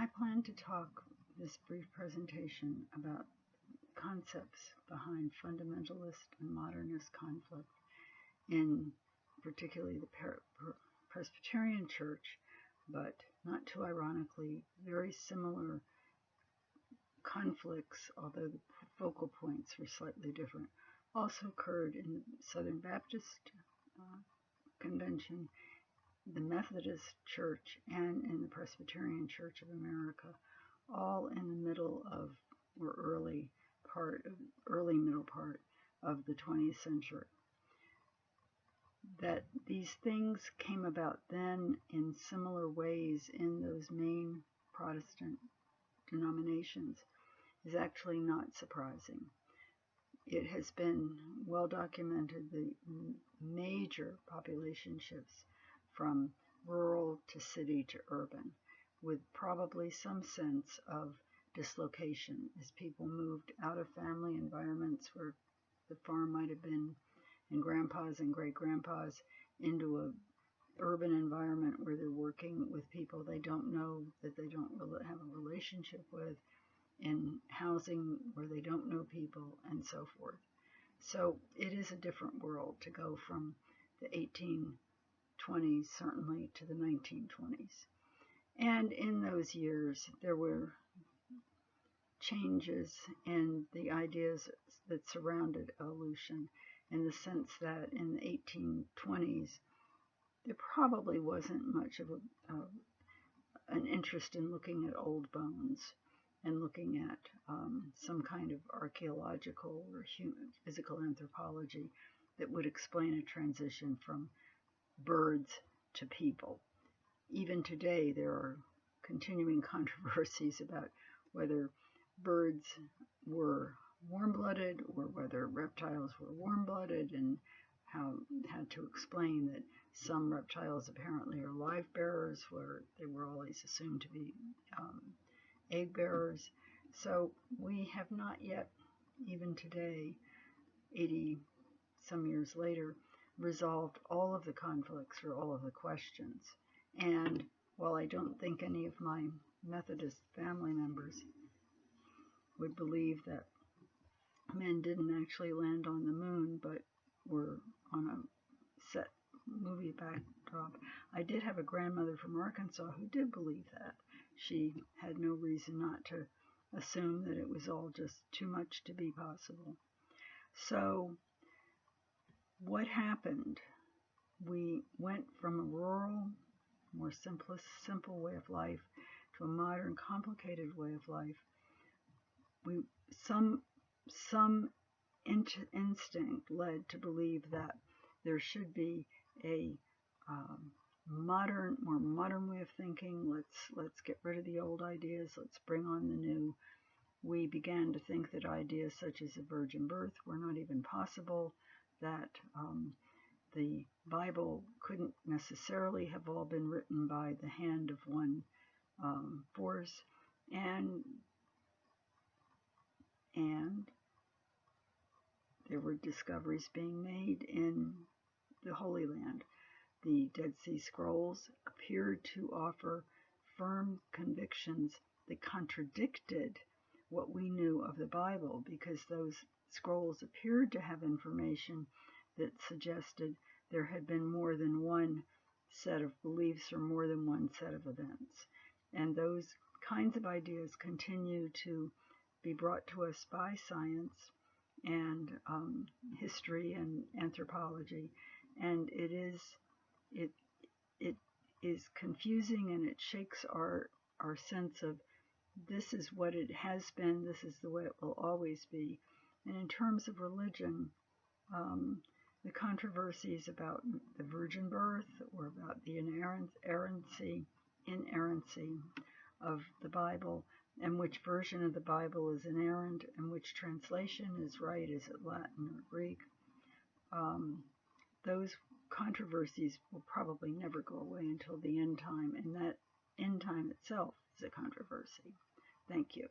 I plan to talk this brief presentation about concepts behind fundamentalist and modernist conflict in particularly the Presbyterian Church, but not too ironically, very similar conflicts, although the focal points were slightly different, also occurred in the Southern Baptist Convention, the Methodist Church, and in the Presbyterian Church of America, all in the middle of, or early middle part of the 20th century. That these things came about then in similar ways in those main Protestant denominations is actually not surprising. It has been well documented, the major population shifts from rural to city to urban, with probably some sense of dislocation as people moved out of family environments where the farm might have been and grandpas and great-grandpas into an urban environment where they're working with people they don't know, that they don't really have a relationship with, in housing where they don't know people, and so forth. So it is a different world to go from the 1820s, certainly, to the 1920s. And in those years, there were changes in the ideas that surrounded evolution, in the sense that in the 1820s, there probably wasn't much of an interest in looking at old bones and looking at some kind of archaeological or physical anthropology that would explain a transition from birds to people. Even today, there are continuing controversies about whether birds were warm-blooded or whether reptiles were warm-blooded, and how had to explain that some reptiles apparently are live bearers where they were always assumed to be egg bearers. So we have not yet, even today, 80 some years later, resolved all of the conflicts or all of the questions. And while I don't think any of my Methodist family members would believe that men didn't actually land on the moon but were on a set movie backdrop, I did have a grandmother from Arkansas who did believe that. She had no reason not to assume that it was all just too much to be possible. So what happened? We went from a rural, more simple way of life to a modern, complicated way of life. Some instinct led to believe that there should be a more modern way of thinking. Let's get rid of the old ideas. Let's bring on the new. We began to think that ideas such as a virgin birth were not even possible, that the Bible couldn't necessarily have all been written by the hand of one force, and there were discoveries being made in the Holy Land. The Dead Sea Scrolls appeared to offer firm convictions that contradicted what we knew of the Bible, because those scrolls appeared to have information that suggested there had been more than one set of beliefs or more than one set of events. And those kinds of ideas continue to be brought to us by science and history and anthropology, and it is confusing, and it shakes our sense of this is what it has been, this is the way it will always be. And in terms of religion, the controversies about the virgin birth or about the inerrancy of the Bible, and which version of the Bible is inerrant and which translation is right, is it Latin or Greek, those controversies will probably never go away until the end time, and that end time itself is a controversy. Thank you.